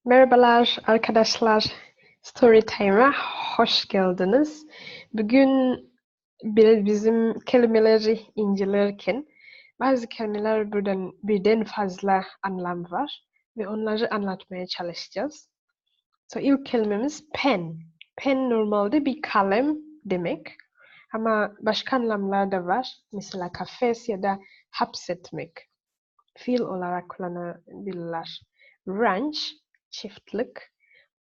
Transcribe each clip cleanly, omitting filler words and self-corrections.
Merhabalar arkadaşlar. Storytime'a hoş geldiniz. Bugün bizim kelimeleri incelerken bazı kelimeler birden fazla anlam var ve onları anlatmaya çalışacağız. İlk kelimemiz pen. Pen normalde bir kalem demek ama başka anlamlar da var. Mesela kafes ya da hapsetmek. Fiil olarak kullanabilirler. Ranch, çiftlik.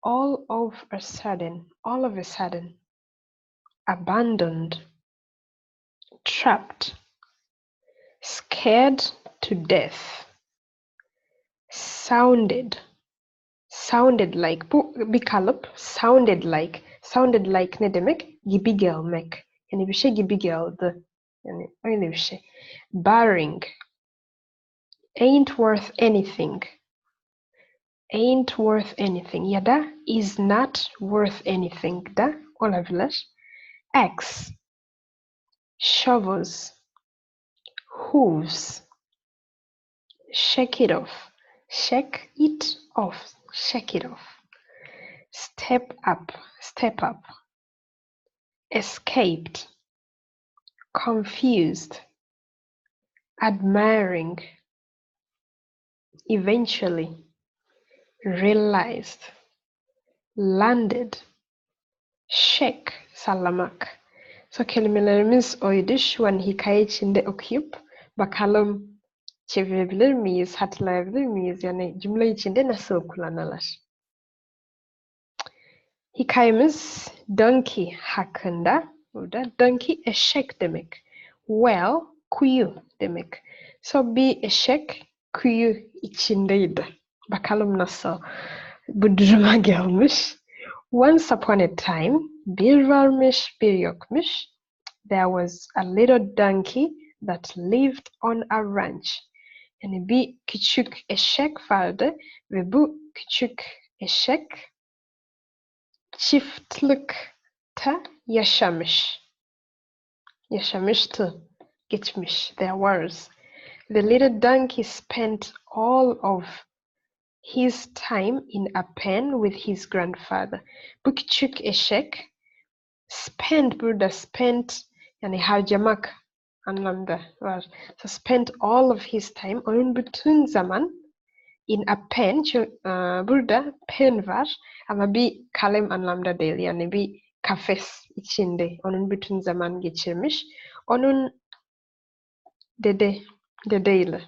All of a sudden, abandoned, trapped, scared to death, sounded like, bu bir kalıp. Sounded like ne demek? Gibi gelmek. Yani bir şey gibi geldi. Yani öyle bir şey. Boring, ain't worth anything ya da is not worth anything da olabilir. Axe, shovels, hooves, shake it off, step up, escaped, confused, admiring, eventually, realized, landed, shake, sallamak. Kelimelerimiz oydu. Şu an hikaye içinde okuyup bakalım çevirebilir miyiz, hatırlayabilir miyiz? Yani cümle içinde nasıl kullanılır? Hikayemiz donkey hakkında. Burada donkey eşek demek. Well, kuyu demek. Bir eşek kuyu içindeydi. Bakalım nasıl bu duruma gelmiş. Once upon a time, bir varmış, bir yokmuş. There was a little donkey that lived on a ranch. Yani bir küçük eşek vardı ve bu küçük eşek çiftlikte yaşamıştı. Geçmiş. There was. The little donkey spent all of his time in a pen with his grandfather. Bu küçük eşek burada yani harcamak anlamda var. Spent all of his time, onun bütün zaman in a pen, burada pen var ama bir kalem anlamda değil, yani bir kafes içinde onun bütün zaman geçirmiş. Onun dedeyle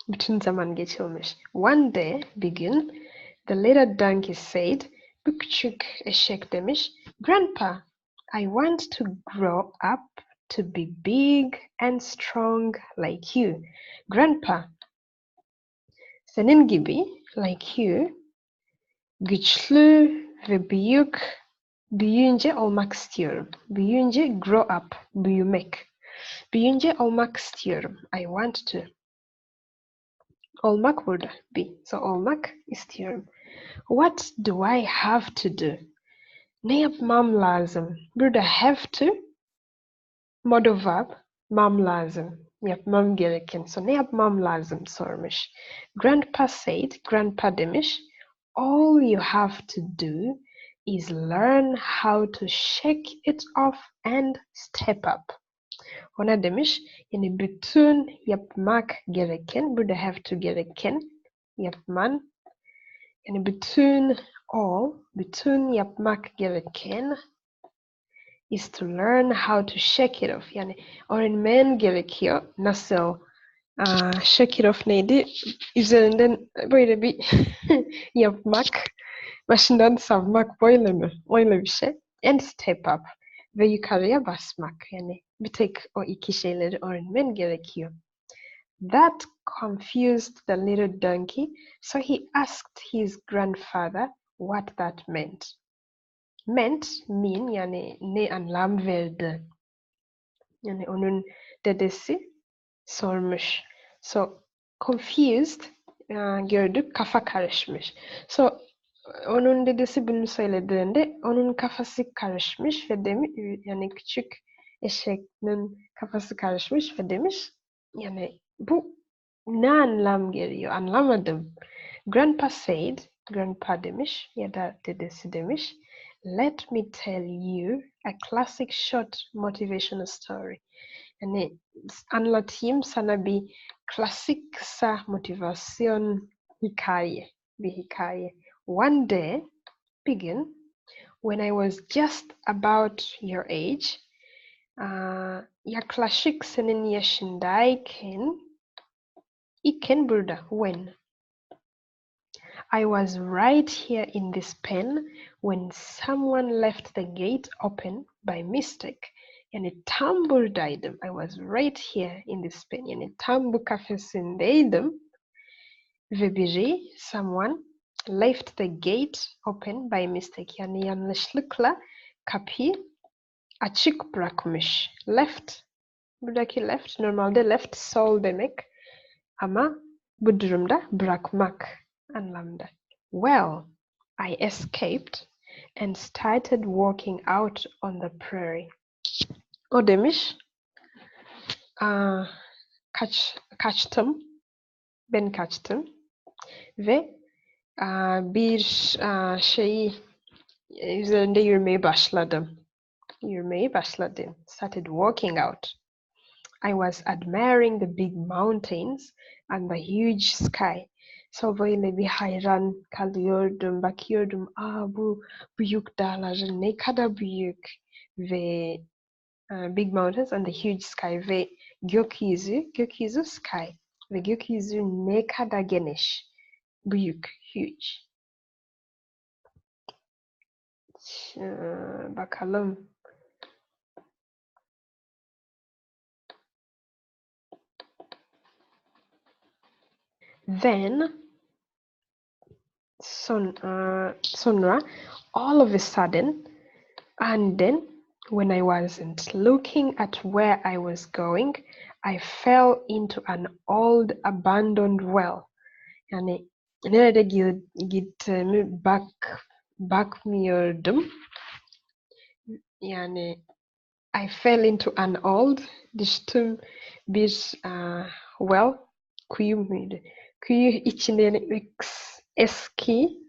bütün zaman geçirmiş. One day, bir gün, the little donkey said, bu küçük eşek demiş, Grandpa, I want to grow up to be big and strong like you. Grandpa, senin gibi, like you, güçlü ve büyüyünce olmak istiyorum. Büyüyünce grow up, büyümek. Büyüyünce olmak istiyorum. I want to. Olmak burada, be. Olmak istiyorum. What do I have to do? Ne yapmam lazım? Burada have to, modal verb, mam lazım. Yapmam gereken. Ne yapmam lazım sormuş. Grandpa demiş, all you have to do is learn how to shake it off and step up. Ona demiş, yani bütün yapmak gereken, burada have to gereken, yapman, yani bütün yapmak gereken is to learn how to shake it off. Yani öğrenmen gerekiyor nasıl shake it off neydi? Üzerinden böyle bir yapmak, başından savmak, böyle mi? Öyle bir şey. And step up. Ve yukarıya basmak. Yani bir tek o iki şeyleri öğrenmen gerekiyor. That confused the little donkey, so he asked his grandfather what that meant. Mean yani ne anlam verdi. Yani onun dedesi sormuş. Confused gördük, kafa karışmış. Onun dedesi bunu söylediğinde onun kafası karışmış ve yani küçük eşeğin kafası karışmış ve demiş, yani bu ne anlam geliyor? Anlamadım. Grandpa said, grandpa demiş ya da dedesi demiş. Let me tell you a classic short motivational story. Yani anlatayım sana bir klasik kısa motivasyon hikaye, bir hikaye. One day, bir gün, when I was just about your age, yaklaşık senin yaşındayken, burada, when? I was right here in this pen when someone left the gate open by mistake. Yani tam buradaydım. I was right here in this pen. Yani tam bu kafesindeydim. Ve biri, someone, left the gate open by mistake. Yani yanlışlıkla kapıyı açık bırakmış. Left. Buradaki left, normalde left sol demek. Ama bu durumda bırakmak anlamda. Well, I escaped and started walking out on the prairie. O demiş, kaçtım, ben kaçtım ve bir şeyi üzerinde yürümeye başladım. Started walking out. I was admiring the big mountains and the huge sky. So böyle bir hayran kalıyordum, bakıyordum. Bu büyük dağların ne kadar büyük ve big mountains and the huge sky ve gökyüzü sky ve gökyüzü ne kadar geniş, büyük, huge. Bakalım. Then sonra all of a sudden, and then when I wasn't looking at where I was going, I fell into an old abandoned well. Yani nerede gittiğimi bakmıyordum. Yani I fell into an old, düştüm bir well, kuyu muydu? Kuyu içinde yani eski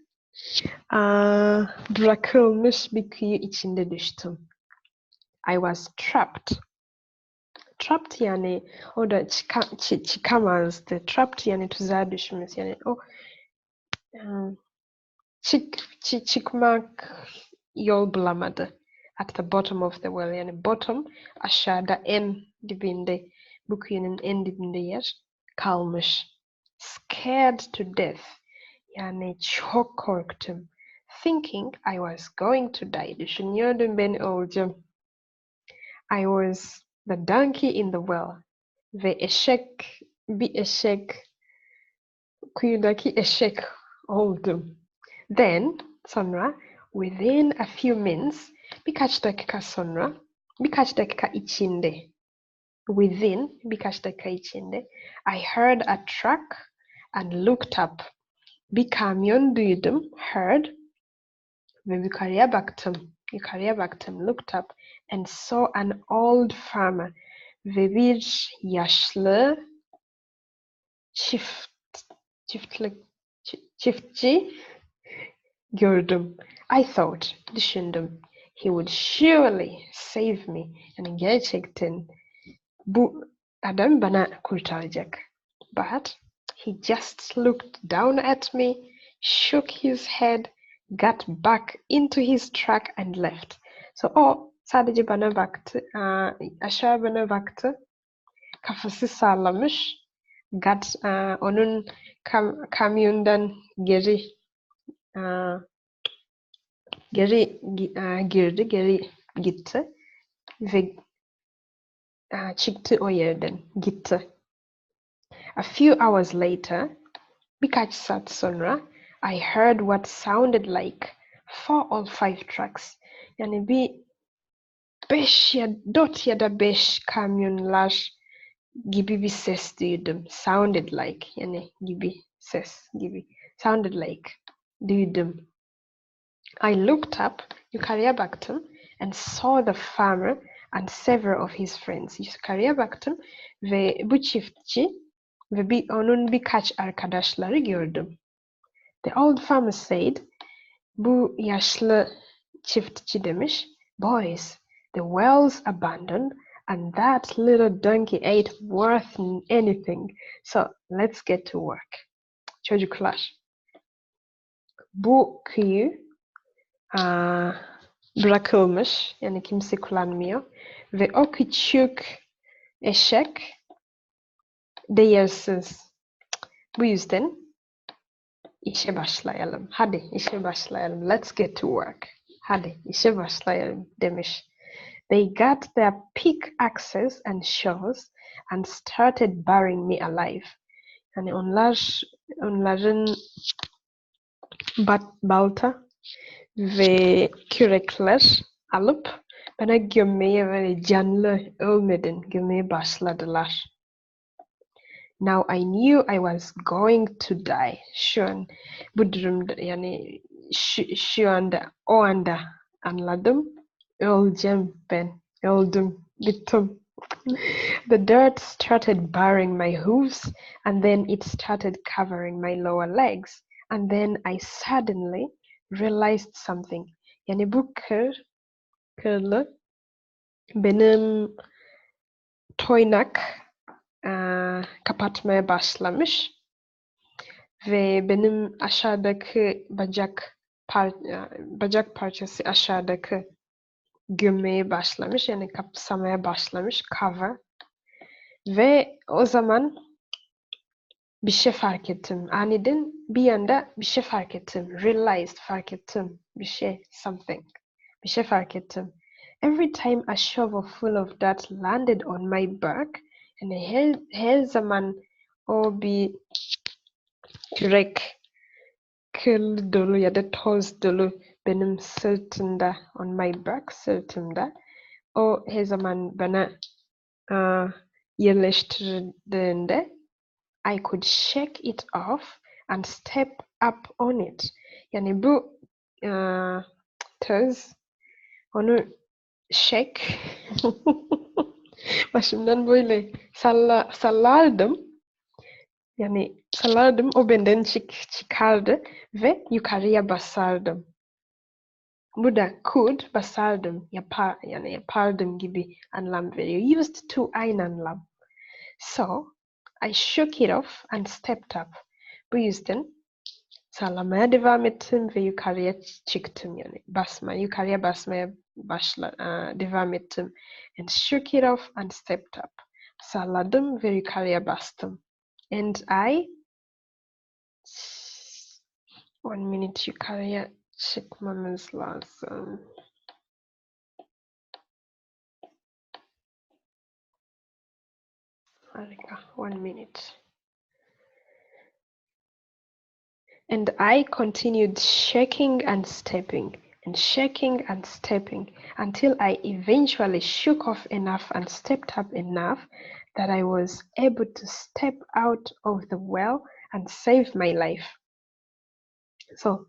bırakılmış bir kuyu içinde düştüm. I was trapped. Trapped yani orada çıkamazdı. Trapped yani tuzağa düşmüş. Yani o çıkmak yol bulamadı. At the bottom of the well. Yani bottom aşağıda en dibinde, bu kuyunun en dibinde yer kalmış. Scared to death. Yani çok korktum. Thinking I was going to die. Düşünüyordum ben olacağım. I was the donkey in the well. Ve bir eşek, kuyudaki eşek oldum. Then, sonra, within a few minutes, birkaç dakika içinde, birkaç dakika içinde, I heard a truck and looked up. Bir kamyon duydum, heard, ve yukarıya baktım, looked up, and saw an old farmer, ve bir yaşlı çiftçi gördüm. I thought, düşündüm, he would surely save me. Yani gerçekten bu adam bana kurtaracak. But he just looked down at me, shook his head, got back into his truck and left. So o sadece bana baktı, aşağı bana baktı, kafası sallamış, onun kamyondan geri geri gitti ve çıktı o yerden, gitti. A few hours later, birkaç saat sonra, I heard what sounded like 4 or 5 trucks. Yani bir 4 ya da 5 kamyonlar gibi bir ses duydum. Sounded like, yani gibi, ses gibi. Sounded like, duydum. I looked up, yukarıya baktım, and saw the farmer and several of his friends. Yukarıya baktım ve bu çiftçi ve onun birkaç arkadaşları gördüm. The old farmer said, bu yaşlı çiftçi demiş, boys, the well's abandoned and that little donkey ain't worth anything. So let's get to work. Çocuklar, bu köyü bırakılmış, yani kimse kullanmıyor ve o küçük eşek değersiz. Bu yüzden işe başlayalım. Hadi işe başlayalım. Let's get to work. Hadi işe başlayalım demiş. They got their pickaxes and shovels and started burying me alive. Yani onların balta ve kürekler alıp bana gömmeye ve canlı ölmeden gömmeye başladılar. Now I knew I was going to die. Şu an bu durumda yani şu anda o anda anladım. Öleceğim ben. Öldüm. Bittim. The dirt started burying my hooves and then it started covering my lower legs. And then I suddenly realized something. Yani bu kırlı benim toynak kapatmaya başlamış ve benim aşağıdaki bacak parçası aşağıdaki gömmeye başlamış, yani kapsamaya başlamış, cover. Ve o zaman bir şey fark ettim. Aniden bir anda bir şey fark ettim. Realized, fark ettim. Bir şey, something. Bir şey fark ettim. Every time a shovel full of dirt landed on my back, yani her zaman o bir kürek kıl dolu ya da toz dolu benim sırtımda, on my back, sırtımda. O her zaman bana yerleştirdiğinde I could shake it off and step up on it. Yani bu toz, onu shake başımdan böyle sallardım. Yani sallardım, o benden çıkardı ve yukarıya basardım. Bu da could, basardım, yani yapardım gibi anlam veriyor. Used to aynı anlam. So, I shook it off and stepped up. Bu yüzden sallamaya devam ettim ve yukarıya çıktım, yani yukarıya basmaya devam ettim. And shook it off and stepped up. Salladım ve yukarıya bastım. And one minute, yukarıya çıkmamız lazım. Harika, 1 minute. And I continued shaking and stepping until I eventually shook off enough and stepped up enough that I was able to step out of the well and save my life. So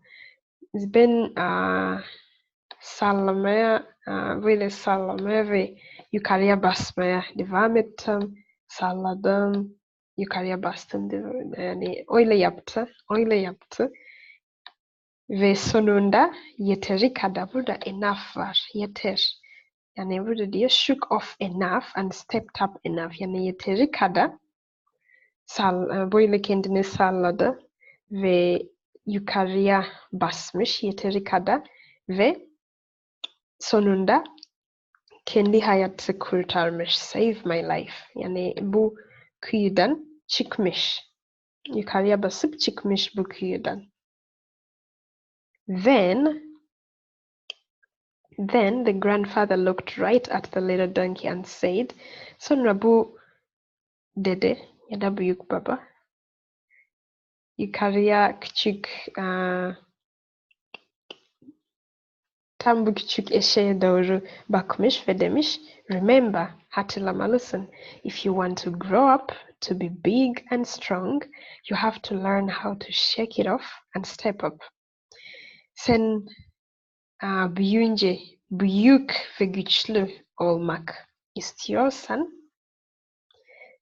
it's been sallamaya, böyle sallamaya ve yukarıya basmaya devam ettim. Salladım, yukarıya bastım. Yani öyle yaptı. Ve sonunda yeteri kadar, burada enough var, yeter. Yani burada diyor shook off enough and stepped up enough. Yani yeteri kadar böyle kendini salladı ve yukarıya basmış yeteri kadar ve sonunda kendi hayatı kurtarmış. Save my life. Yani bu kuyudan çıkmış. Yukarıya basıp çıkmış bu kuyudan. Then the grandfather looked right at the little donkey and said, sonra bu dede ya da büyük baba yukarıya tam bu küçük eşeğe doğru bakmış ve demiş, remember, hatırlamalısın, if you want to grow up to be big and strong, you have to learn how to shake it off and step up. Sen büyüyünce büyük ve güçlü olmak istiyorsan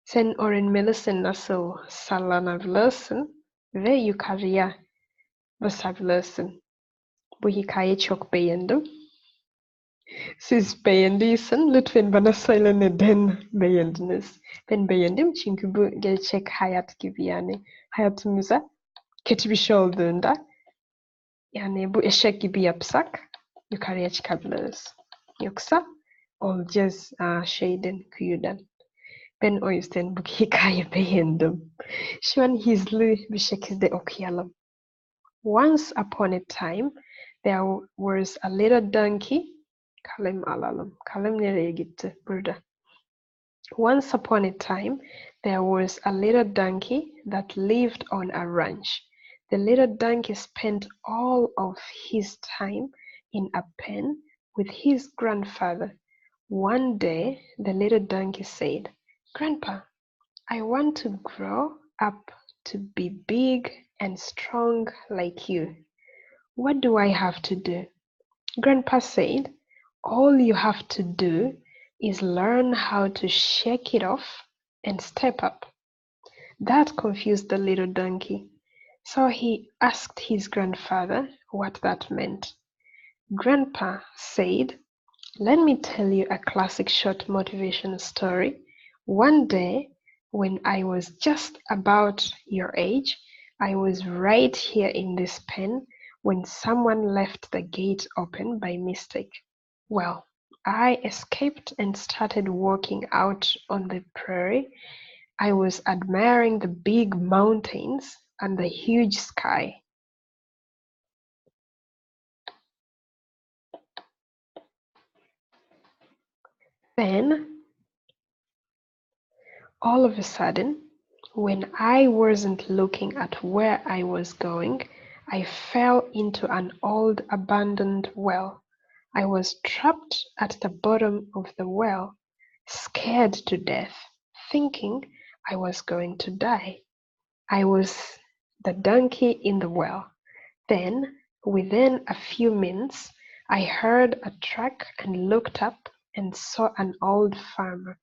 sen öğrenmelisin nasıl sallanabilirsin ve yukarıya basabilirsin. Bu hikayeyi çok beğendim. Siz beğendiysen lütfen bana söyle neden beğendiniz. Ben beğendim çünkü bu gerçek hayat gibi, yani hayatımıza kötü bir şey olduğunda, yani bu eşek gibi yapsak yukarıya çıkabiliriz. Yoksa olacağız kuyudan. Ben o yüzden bu hikayeyi beğendim. Şu an hızlı bir şekilde okuyalım. Once upon a time there was a little donkey. Kalem alalım. Kalem nereye gitti? Burada. Once upon a time there was a little donkey that lived on a ranch. The little donkey spent all of his time in a pen with his grandfather. One day the little donkey said, "Grandpa, I want to grow up to be big and strong like you. What do I have to do?" Grandpa said, "All you have to do is learn how to shake it off and step up." That confused the little donkey, so he asked his grandfather what that meant. Grandpa said, "Let me tell you a classic short motivation story. One day, when I was just about your age, I was right here in this pen when someone left the gate open by mistake. Well, I escaped and started walking out on the prairie. I was admiring the big mountains and the huge sky. Then, all of a sudden, when I wasn't looking at where I was going, I fell into an old abandoned well. I was trapped at the bottom of the well, scared to death, thinking I was going to die. I was the donkey in the well. Then, within a few minutes, I heard a track and looked up and saw an old farmer.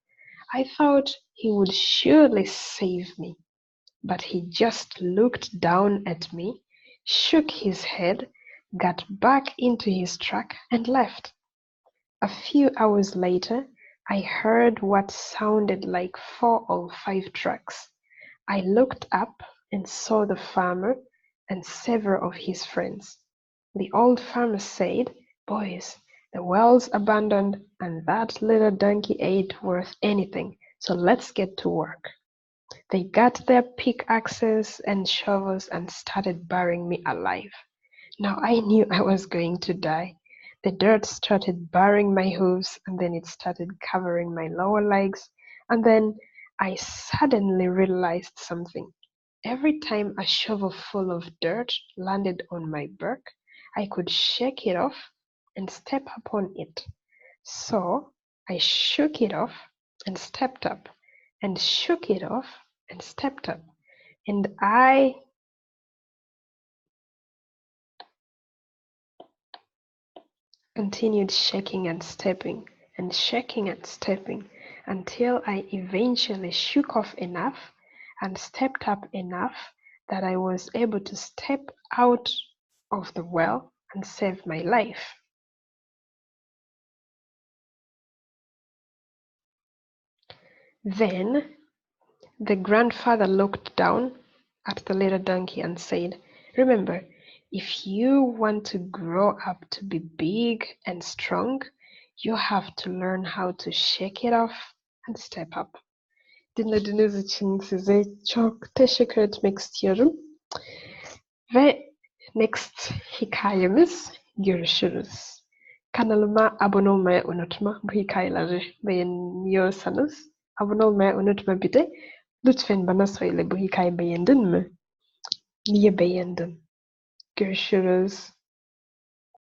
I thought he would surely save me, but he just looked down at me, shook his head, got back into his truck, and left. A few hours later, I heard what sounded like 4 or 5 trucks. I looked up and saw the farmer and several of his friends. The old farmer said, "Boys, the well's abandoned and that little donkey ain't worth anything, so let's get to work." They got their pickaxes and shovels and started burying me alive. Now I knew I was going to die. The dirt started burying my hooves, and then it started covering my lower legs, and then I suddenly realized something. Every time a shovel full of dirt landed on my back, I could shake it off and step upon it. So I shook it off and stepped up, and shook it off and stepped up, and I continued shaking and stepping until I eventually shook off enough and stepped up enough that I was able to step out of the well and save my life. Then the grandfather looked down at the little donkey and said, "Remember, if you want to grow up to be big and strong, you have to learn how to shake it off and step up." Dinlediğiniz için size çok teşekkür etmek istiyorum. Ve next hikayemiz görüşürüz. Kanalıma abone olmayı unutma. Bu hikayeleri beğeniyorsanız abone olmayı unutma bir de. Lütfen bana söyle, bu hikayeyi beğendin mi? Niye beğendin? Görüşürüz.